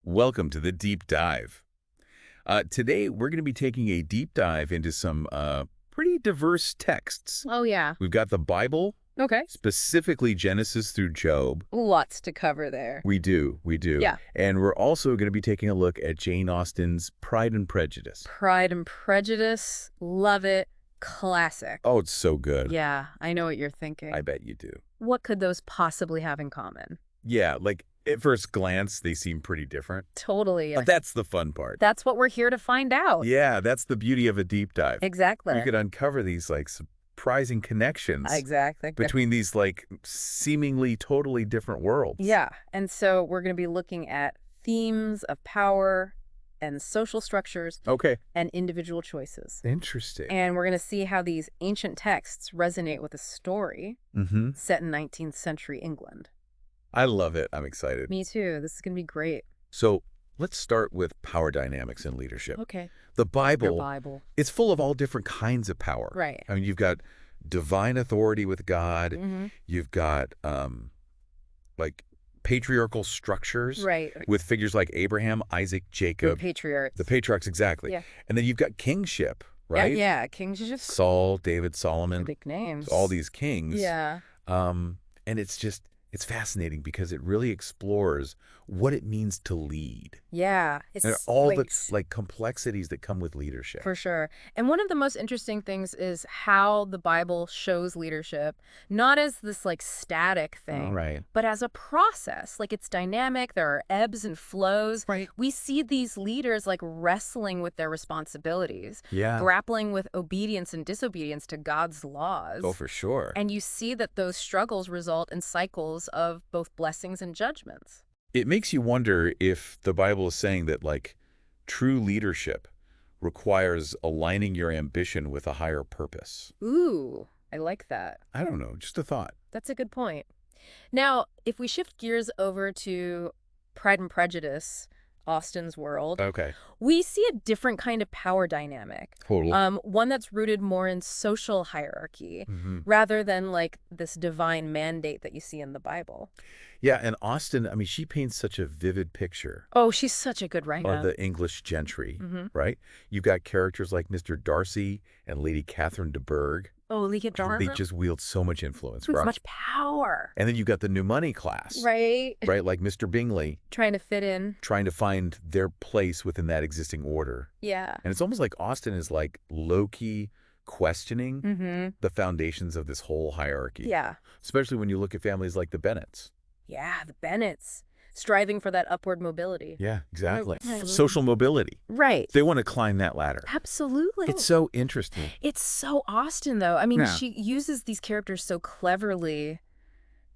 Welcome to the Deep Dive. Today, we're going to be taking a deep dive into some pretty diverse texts. Oh, yeah. We've got the Bible, Okay. specifically Genesis through Job. Lots to cover there. We do. Yeah. And we're also going to be taking a look at Jane Austen's Pride and Prejudice. Pride and Prejudice. Love it. Classic. Oh, it's so good. Yeah, I know what you're thinking. I bet you do. What could those possibly have in common? Yeah, like at first glance, they seem pretty different. Totally. But that's the fun part. That's what we're here to find out. Yeah, that's the beauty of a deep dive. Exactly. You could uncover these like surprising connections. Exactly. Between these like seemingly totally different worlds. Yeah. And so we're going to be looking at themes of power and social structures and individual choices. Interesting. And we're going to see how these ancient texts resonate with a story set in 19th century England. I love it. I'm excited. Me too. This is going to be great. So let's start with power dynamics in leadership. Okay. The Bible, Your Bible. It's full of all different kinds of power. Right. I mean, you've got divine authority with God. You've got like patriarchal structures with figures like Abraham, Isaac, Jacob. The patriarchs. The patriarchs, exactly. Yeah. And then you've got kingship, right? Yeah, kingship. Saul, David, Solomon. Big names. All these kings. Yeah. And it's fascinating because it really explores what it means to lead. Yeah. And all the like complexities that come with leadership. For sure. And one of the most interesting things is how the Bible shows leadership, not as this like static thing, but as a process. Like it's dynamic. There are ebbs and flows. Right. We see these leaders like wrestling with their responsibilities, grappling with obedience and disobedience to God's laws. Oh, for sure. And you see that those struggles result in cycles of both blessings and judgments. It makes you wonder if the Bible is saying that, like, true leadership requires aligning your ambition with a higher purpose. Ooh, I like that. I don't know, just a thought. That's a good point. Now, if we shift gears over to Pride and Prejudice, Austen's world, we see a different kind of power dynamic. One that's rooted more in social hierarchy rather than like this divine mandate that you see in the Bible. Yeah, and Austen, I mean, she paints such a vivid picture. Oh, she's such a good writer. Of the English gentry, right? You've got characters like Mr. Darcy and Lady Catherine de Bourgh. Oh, Lady Darcy. They just wield so much influence. So much power. And then you've got the new money class. Right. Right, like Mr. Bingley. Trying to fit in. Trying to find their place within that existing order. Yeah. And it's almost like Austen is like low-key questioning the foundations of this whole hierarchy. Yeah. Especially when you look at families like the Bennets. Yeah, the Bennets. Striving for that upward mobility. Yeah, exactly. Social mobility. Right. They want to climb that ladder. Absolutely. It's so interesting. It's so Austen, though. I mean, she uses these characters so cleverly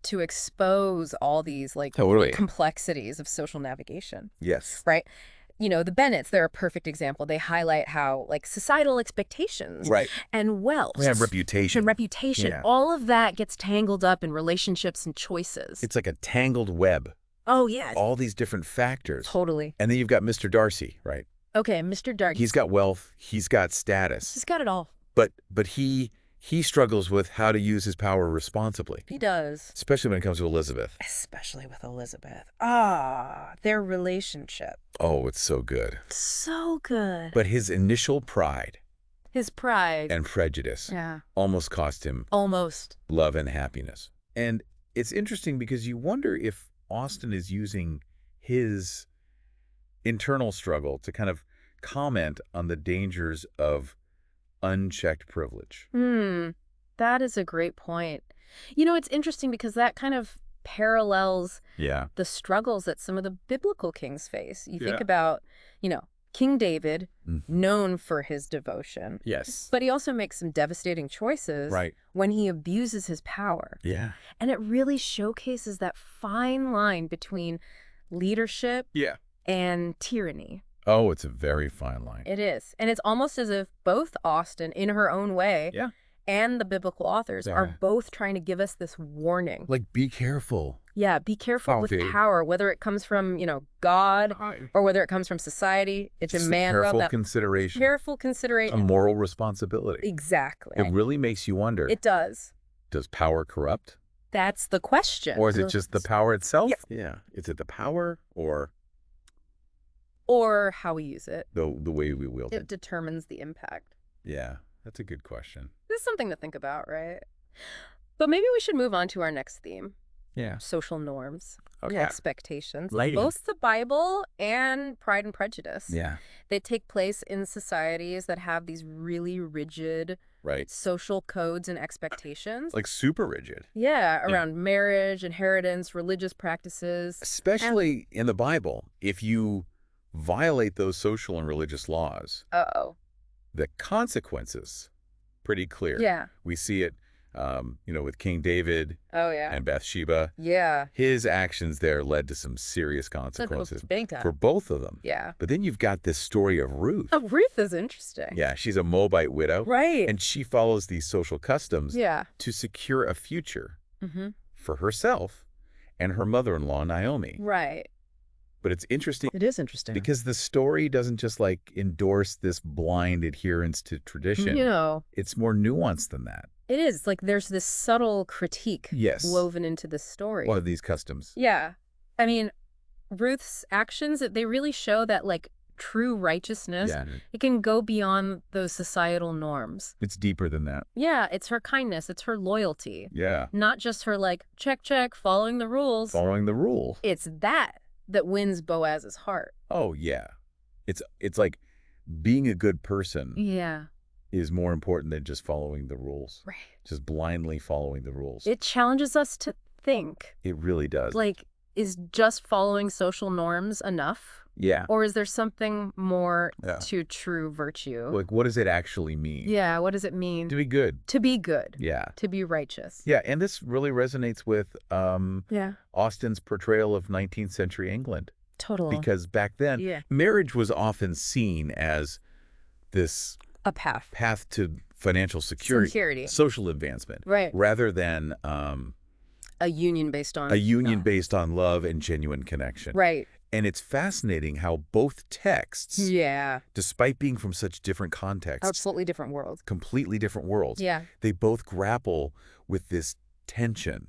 to expose all these, like, complexities of social navigation. Yes. Right? You know, the Bennets, they're a perfect example. They highlight how, like, societal expectations and wealth. And reputation. All of that gets tangled up in relationships and choices. It's like a tangled web. Oh, yeah. All these different factors. Totally. And then you've got Mr. Darcy, right? Okay, Mr. Darcy. He's got wealth. He's got status. He's got it all. But he struggles with how to use his power responsibly. He does. Especially when it comes to Elizabeth. Especially with Elizabeth. Ah, their relationship. Oh, it's so good. So good. But his initial pride. His pride. And prejudice. Almost cost him. Love and happiness. And it's interesting because you wonder if Austen is using his internal struggle to kind of comment on the dangers of unchecked privilege. That is a great point. You know, it's interesting because that kind of parallels the struggles that some of the biblical kings face. You think about, you know, King David, known for his devotion. Yes. But he also makes some devastating choices when he abuses his power. Yeah. And it really showcases that fine line between leadership and tyranny. Oh, it's a very fine line. It is. And it's almost as if both Austen, in her own way, and the biblical authors are both trying to give us this warning. Like, be careful. Yeah, be careful with power, whether it comes from, you know, God or whether it comes from society. It's a man. Careful consideration. Careful consideration. A moral responsibility. Exactly. It really makes you wonder. It does. Does power corrupt? That's the question. Or is it just the power itself? Yeah. Is it the power or Or how we use it. The way we wield it. It determines the impact. Yeah, that's a good question. This is something to think about, right? But maybe we should move on to our next theme. Yeah. Social norms. Okay. Expectations. Lady. Both the Bible and Pride and Prejudice. Yeah. They take place in societies that have these really rigid social codes and expectations. Like super rigid. Yeah, around marriage, inheritance, religious practices. Especially in the Bible, if you violate those social and religious laws, the consequences, pretty clear. Yeah. We see it, with King David and Bathsheba. Yeah. His actions there led to some serious consequences Big time. for both of them. Yeah. But then you've got this story of Ruth. Oh, Ruth is interesting. Yeah, she's a Moabite widow. Right. And she follows these social customs to secure a future for herself and her mother-in-law, Naomi. Right. But it's interesting. It is interesting. Because the story doesn't just endorse this blind adherence to tradition. It's more nuanced than that. It is. Like there's this subtle critique woven into the story. What are these customs? Yeah. I mean, Ruth's actions, they really show that true righteousness, it can go beyond those societal norms. It's deeper than that. Yeah, it's her kindness, it's her loyalty. Yeah. Not just her check, following the rules. Following the rule. It's that wins Boaz's heart. Oh, yeah. It's like being a good person is more important than just following the rules. Right. Just blindly following the rules. It challenges us to think. It really does. Is just following social norms enough? Yeah. Or is there something more to true virtue? What does it actually mean? Yeah, what does it mean? To be good. To be good. Yeah. To be righteous. Yeah, and this really resonates with Austen's portrayal of 19th century England. Totally. Because back then, marriage was often seen as this a path to financial security. Social advancement. Right. Rather than a union based on based on love and genuine connection. Right. And it's fascinating how both texts, despite being from such different contexts, absolutely different worlds, completely different worlds, they both grapple with this tension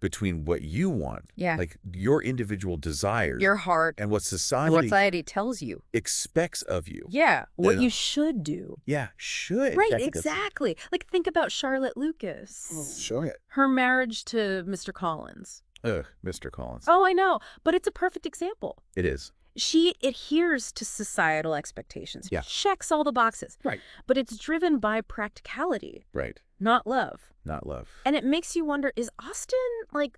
between what you want, like your individual desires, your heart, and what society tells you, expects of you. Yeah, what you should do. Yeah, should. Right, exactly. Think about Charlotte Lucas. Oh, show it. Her marriage to Mr. Collins. Ugh, Mr. Collins. Oh, I know, but it's a perfect example. It is. She adheres to societal expectations. Yeah. Checks all the boxes. Right. But it's driven by practicality. Right. Not love. Not love. And it makes you wonder, is Austen,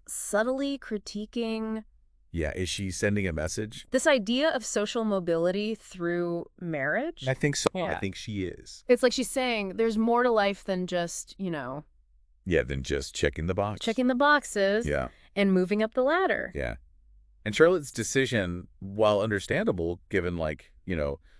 subtly critiquing... Yeah, is she sending a message? This idea of social mobility through marriage? I think so. Yeah. I think she is. It's like she's saying there's more to life than just, Yeah, than just checking the box. Checking the boxes. Yeah. And moving up the ladder. Yeah. And Charlotte's decision, while understandable, given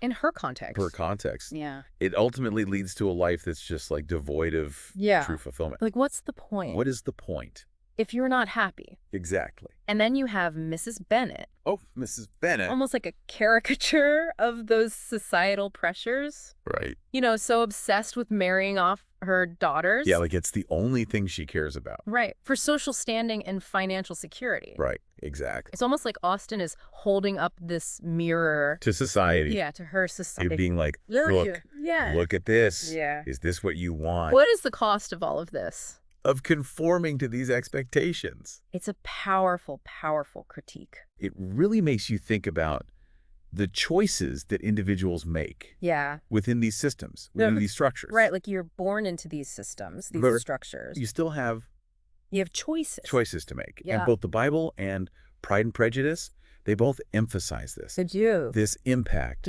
in her context. Yeah. It ultimately leads to a life that's just devoid of true fulfillment. What's the point? What is the point? If you're not happy. Exactly. And then you have Mrs. Bennet. Oh, Mrs. Bennet. Almost like a caricature of those societal pressures. Right. So obsessed with marrying off her daughters. Yeah, it's the only thing she cares about. Right. For social standing and financial security. Right. Exactly. It's almost like Austen is holding up this mirror. To society. Yeah, to her society. Being like, look at this. Yeah. Is this what you want? What is the cost of all of this? Of conforming to these expectations. It's a powerful, powerful critique. It really makes you think about the choices that individuals make within these systems, within these structures. Right, you're born into these systems, these structures. You still have... You have choices. Choices to make. Yeah. And both the Bible and Pride and Prejudice, they both emphasize this. They do. This impact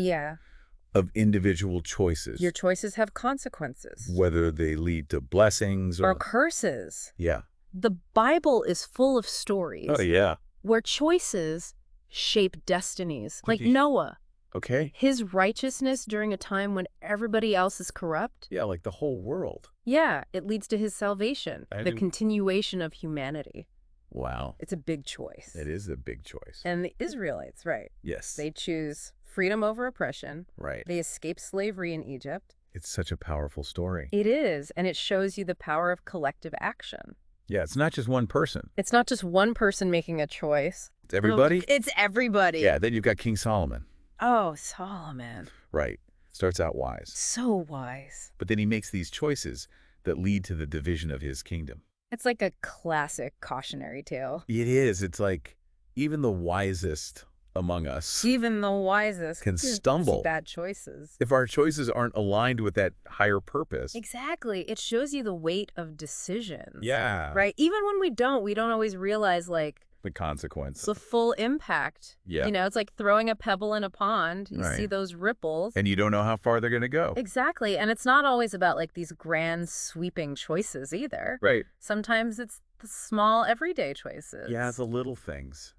of individual choices. Your choices have consequences. Whether they lead to blessings or curses. Yeah. The Bible is full of stories. Oh, yeah. Where choices shape destinies. Like Noah. Okay. His righteousness during a time when everybody else is corrupt. Yeah, the whole world. Yeah, it leads to his salvation. The continuation of humanity. Wow. It's a big choice. It is a big choice. And the Israelites, right. Yes. They choose freedom over oppression. Right. They escape slavery in Egypt. It's such a powerful story. It is, and it shows you the power of collective action. Yeah, it's not just one person. It's not just one person making a choice. It's everybody? It's everybody. Yeah, then you've got King Solomon. Oh, Solomon. Right. Starts out wise. So wise. But then he makes these choices that lead to the division of his kingdom. It's like a classic cautionary tale. It is. It's like even the wisest among us, even the wisest, can stumble. Bad choices. If our choices aren't aligned with that higher purpose. Exactly. It shows you the weight of decisions. Yeah. Right? Even when we don't always realize, like, the consequence. The full impact. Yeah. You know, it's like throwing a pebble in a pond. You see those ripples. And you don't know how far they're going to go. Exactly. And it's not always about, like, these grand sweeping choices either. Right. Sometimes it's the small everyday choices. Yeah, it's the little things.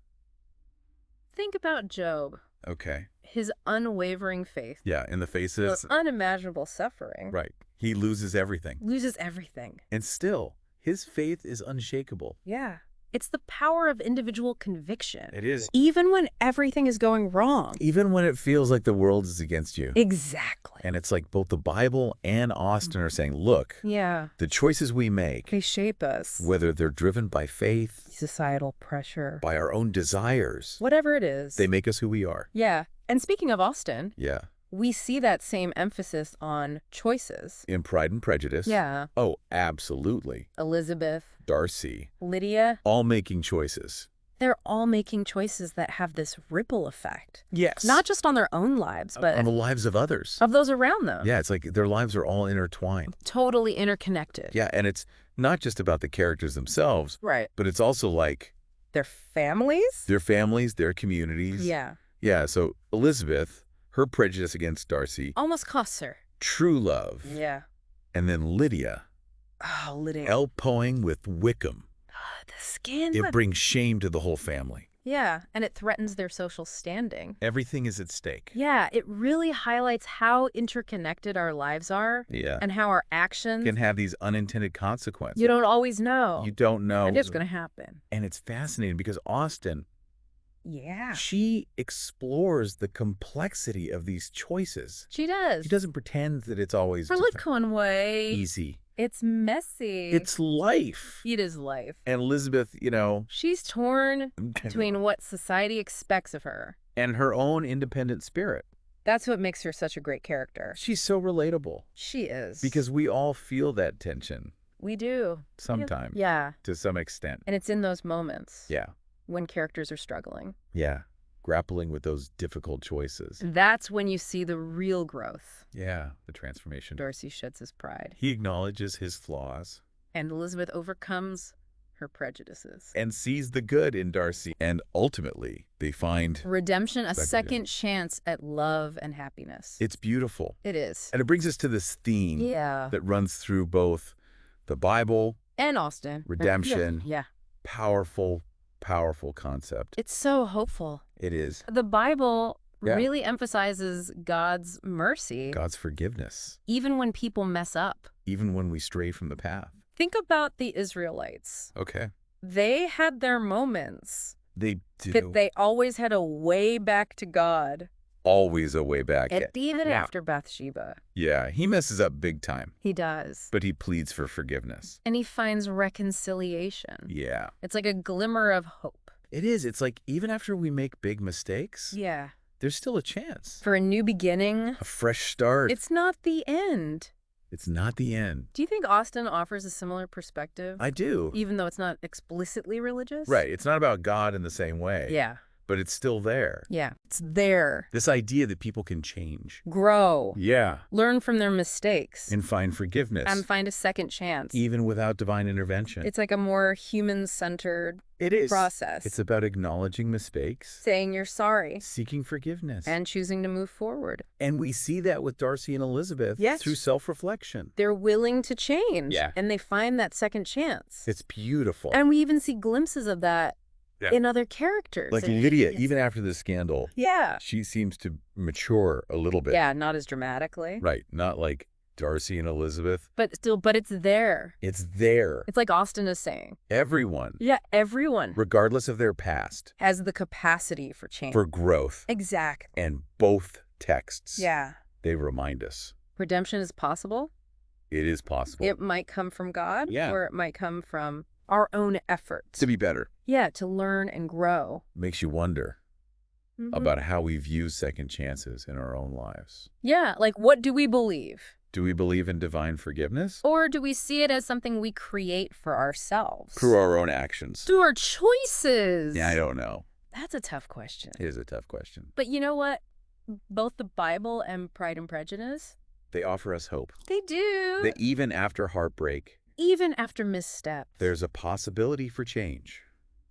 Think about Job. Okay. His unwavering faith. Yeah, in the face of unimaginable suffering. Right. He loses everything. Loses everything. And still, his faith is unshakable. Yeah. It's the power of individual conviction. It is. Even when everything is going wrong. Even when it feels like the world is against you. Exactly. And it's like both the Bible and Austen are saying, look, the choices we make, they shape us. Whether they're driven by faith, societal pressure, by our own desires, whatever it is, they make us who we are. Yeah. And speaking of Austen, we see that same emphasis on choices. In Pride and Prejudice. Yeah. Oh, absolutely. Elizabeth, Darcy, Lydia, all making choices. They're all making choices that have this ripple effect. Yes. Not just on their own lives, but on the lives of others. Of those around them. Yeah, it's like their lives are all intertwined. Totally interconnected. Yeah, and it's not just about the characters themselves. Right. But it's also like their families? Their families, their communities. Yeah. Yeah, so Elizabeth, her prejudice against Darcy. Almost costs her. True love. Yeah. And then Lydia. Oh, Lydia. Elpoing with Wickham. The scandal. It brings shame to the whole family. Yeah, and it threatens their social standing. Everything is at stake. Yeah, it really highlights how interconnected our lives are. Yeah. And how our actions can have these unintended consequences. You don't always know. You don't know. And it's going to happen. And it's fascinating because Austen, yeah, she explores the complexity of these choices. She does. She doesn't pretend that it's always her Wickham way. Easy. It's messy. It's life. It is life. And Elizabeth, you know, she's torn between what society expects of her and her own independent spirit. That's what makes her such a great character. She's so relatable. She is. Because we all feel that tension. We do. Sometimes. Yeah. To some extent. And it's in those moments. Yeah. When characters are struggling. Yeah. Grappling with those difficult choices. That's when you see the real growth. Yeah, the transformation. Darcy sheds his pride. He acknowledges his flaws. And Elizabeth overcomes her prejudices. And sees the good in Darcy. And ultimately, they find redemption, a second chance at love and happiness. It's beautiful. It is. And it brings us to this theme that runs through both the Bible and Austen. Redemption. Yeah. Powerful concept. It's so hopeful. It is. The Bible really emphasizes God's mercy. God's forgiveness. Even when people mess up. Even when we stray from the path. Think about the Israelites. Okay. They had their moments. They do. But they always had a way back to God. Always a way back. Even after Bathsheba. Yeah, he messes up big time. He does. But he pleads for forgiveness. And he finds reconciliation. Yeah. It's like a glimmer of hope. It is. It's like even after we make big mistakes, yeah, there's still a chance. For a new beginning. A fresh start. It's not the end. It's not the end. Do you think Austen offers a similar perspective? I do. Even though it's not explicitly religious? Right. It's not about God in the same way. Yeah. But it's still there. Yeah, it's there. This idea that people can change. Grow. Yeah. Learn from their mistakes. And find forgiveness. And find a second chance. Even without divine intervention. It's like a more human-centered process. It's about acknowledging mistakes. Saying you're sorry. Seeking forgiveness. And choosing to move forward. And we see that with Darcy and Elizabeth through self-reflection. They're willing to change. Yeah. And they find that second chance. It's beautiful. And we even see glimpses of that in other characters. Like Lydia, even after the scandal, she seems to mature a little bit. Yeah, not as dramatically. Right, not like Darcy and Elizabeth. But still, it's there. It's there. It's like Austen is saying. Everyone. Yeah, everyone. Regardless of their past. Has the capacity for change. For growth. Exactly. And both texts. Yeah. They remind us. Redemption is possible. It is possible. It might come from God. Yeah. Or it might come from our own efforts. To be better. Yeah, to learn and grow. Makes you wonder, about how we view second chances in our own lives. Yeah, like what do we believe? Do we believe in divine forgiveness? Or do we see it as something we create for ourselves? Through our own actions. Through our choices? Yeah, I don't know. That's a tough question. It is a tough question. But you know what? Both the Bible and Pride and Prejudice, they offer us hope. They do. That even after heartbreak, even after missteps, there's a possibility for change.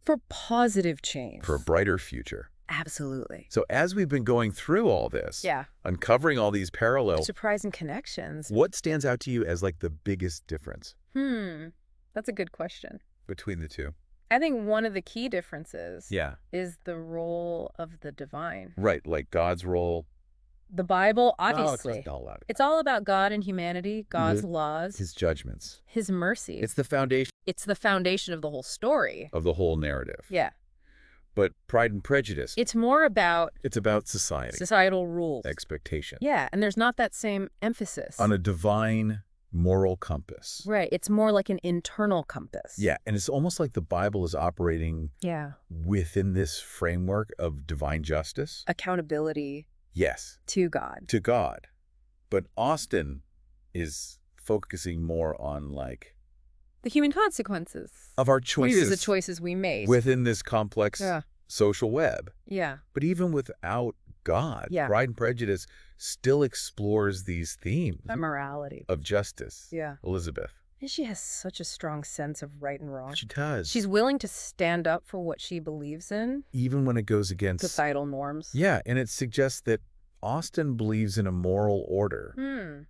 For positive change. For a brighter future. Absolutely. So as we've been going through all this, uncovering all these parallel, surprising connections, what stands out to you as like the biggest difference? That's a good question. Between the two? I think one of the key differences is the role of the divine. Right, like God's role. The Bible, obviously. Oh, it's all about God and humanity, God's laws. His judgments. His mercy. It's the foundation. It's the foundation of the whole story. Of the whole narrative. Yeah. But Pride and Prejudice. It's more about... It's about society. Societal rules. Expectation. Yeah, and there's not that same emphasis. On a divine moral compass. Right, it's more like an internal compass. Yeah, and it's almost like the Bible is operating within this framework of divine justice. Accountability. Yes. To God. To God. But Austen is focusing more on like... the human consequences. Of our choices. The choices we made. Within this complex social web. Yeah. But even without God, Pride and Prejudice still explores these themes. That morality. Of justice. Yeah. Elizabeth. And she has such a strong sense of right and wrong. She does. She's willing to stand up for what she believes in. Even when it goes against... societal norms. Yeah, and it suggests that Austen believes in a moral order.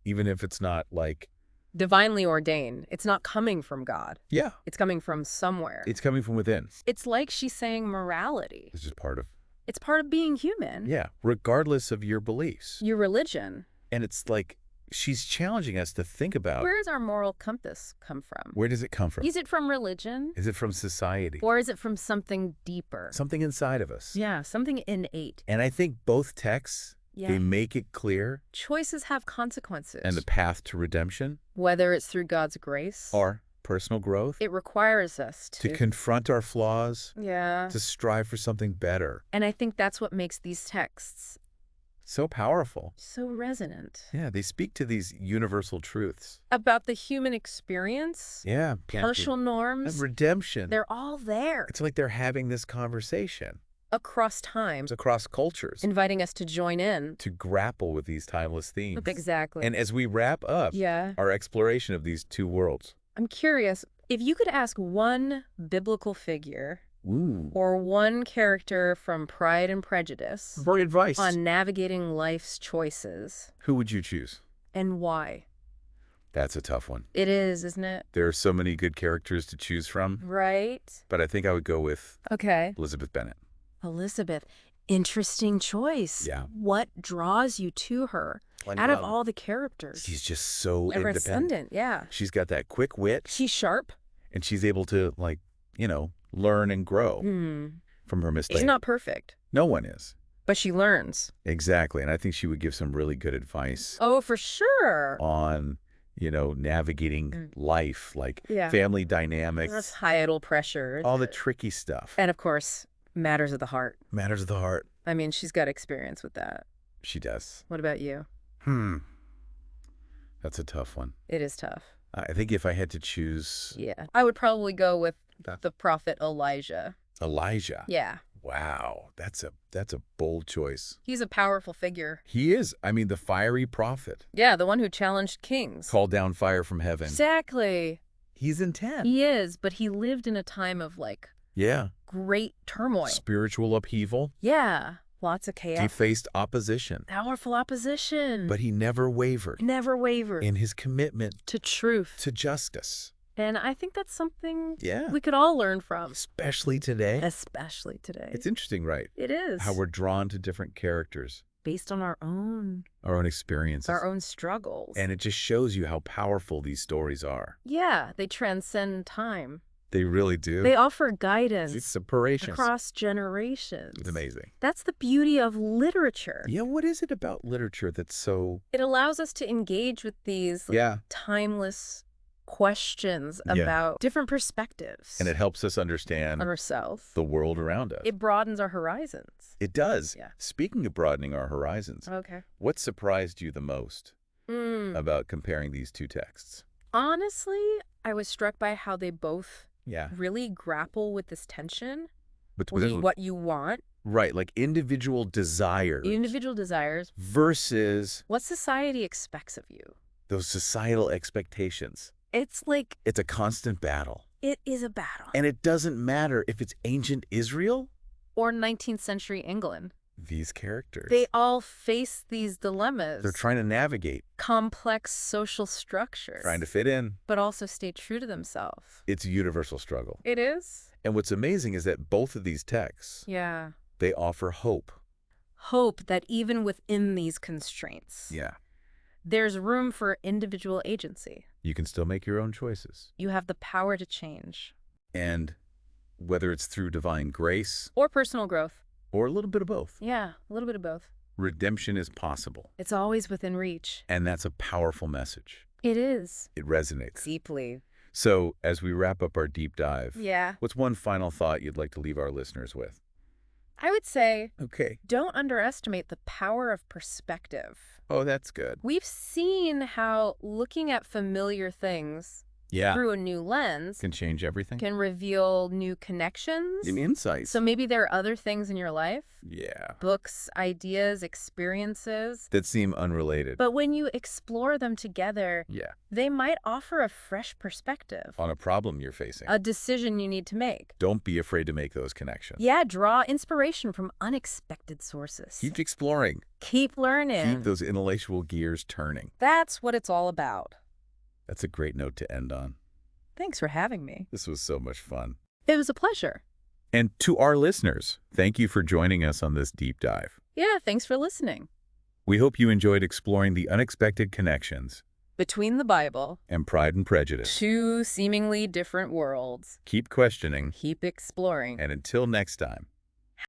Even if it's not like... divinely ordained. It's not coming from God. Yeah. It's coming from somewhere. It's coming from within. It's like she's saying morality. This is part of... it's part of being human. Yeah, regardless of your beliefs. Your religion. And it's like she's challenging us to think about... where does our moral compass come from? Where does it come from? Is it from religion? Is it from society? Or is it from something deeper? Something inside of us. Yeah, something innate. And I think both texts... they make it clear. Choices have consequences. And the path to redemption. Whether it's through God's grace. Or personal growth. It requires us to confront our flaws. Yeah. To strive for something better. And I think that's what makes these texts so powerful. So resonant. Yeah, they speak to these universal truths. About the human experience. Yeah. Partial norms. And redemption. They're all there. It's like they're having this conversation. Across time. Across cultures. Inviting us to join in. To grapple with these timeless themes. Exactly. And as we wrap up our exploration of these two worlds. I'm curious, if you could ask one biblical figure or one character from Pride and Prejudice for advice on navigating life's choices. Who would you choose? And why? That's a tough one. It is, isn't it? There are so many good characters to choose from. Right. But I think I would go with Elizabeth Bennet. Elizabeth. Interesting choice. Yeah. What draws you to her? Out of all the characters. She's just so independent. Yeah. She's got that quick wit. She's sharp. And she's able to, like, you know, learn and grow from her mistakes. She's not perfect. No one is. But she learns. Exactly. And I think she would give some really good advice. Oh, for sure. On, you know, navigating life, like family dynamics. Societal pressures. All the tricky stuff. And, of course, matters of the heart. Matters of the heart. I mean, she's got experience with that. She does. What about you? That's a tough one. It is tough. I think if I had to choose... yeah. I would probably go with the prophet Elijah. Elijah? Yeah. Wow. That's a bold choice. He's a powerful figure. He is. I mean, the fiery prophet. Yeah, the one who challenged kings. Called down fire from heaven. Exactly. He's intense. He is, but he lived in a time of, like... great turmoil. Spiritual upheaval. Yeah. Lots of chaos. He faced opposition. Powerful opposition. But he never wavered. Never wavered. In his commitment. To truth. To justice. And I think that's something yeah. we could all learn from. Especially today. Especially today. It's interesting, right? It is. How we're drawn to different characters. Based on our own experiences. Our own struggles. And it just shows you how powerful these stories are. Yeah, they transcend time. They really do. They offer guidance. It's inspiration. Across generations. It's amazing. That's the beauty of literature. Yeah, what is it about literature that's so... It allows us to engage with these timeless questions about different perspectives. And it helps us understand ourselves, the world around us. It broadens our horizons. It does. Yeah. Speaking of broadening our horizons, what surprised you the most about comparing these two texts? Honestly, I was struck by how they both really grapple with this tension between what you want. Right, like individual desires. Individual desires. Versus what society expects of you. Those societal expectations. It's a constant battle. It is a battle. And it doesn't matter if it's ancient Israel or 19th century England. These characters. They all face these dilemmas. They're trying to navigate complex social structures. Trying to fit in. But also stay true to themselves. It's a universal struggle. It is. And what's amazing is that both of these texts, they offer hope. Hope that even within these constraints, there's room for individual agency. You can still make your own choices. You have the power to change. And whether it's through divine grace or personal growth. Or a little bit of both. Yeah, a little bit of both. Redemption is possible. It's always within reach. And that's a powerful message. It is. It resonates. Deeply. So, as we wrap up our deep dive, what's one final thought you'd like to leave our listeners with? I would say, don't underestimate the power of perspective. Oh, that's good. We've seen how looking at familiar things through a new lens can change everything. Can reveal new connections. And insights. So maybe there are other things in your life. Yeah. Books, ideas, experiences. That seem unrelated. But when you explore them together, they might offer a fresh perspective. On a problem you're facing. A decision you need to make. Don't be afraid to make those connections. Yeah, draw inspiration from unexpected sources. Keep exploring. Keep learning. Keep those intellectual gears turning. That's what it's all about. That's a great note to end on. Thanks for having me. This was so much fun. It was a pleasure. And to our listeners, thank you for joining us on this deep dive. Yeah, thanks for listening. We hope you enjoyed exploring the unexpected connections between the Bible and Pride and Prejudice. Two seemingly different worlds. Keep questioning. Keep exploring. And until next time.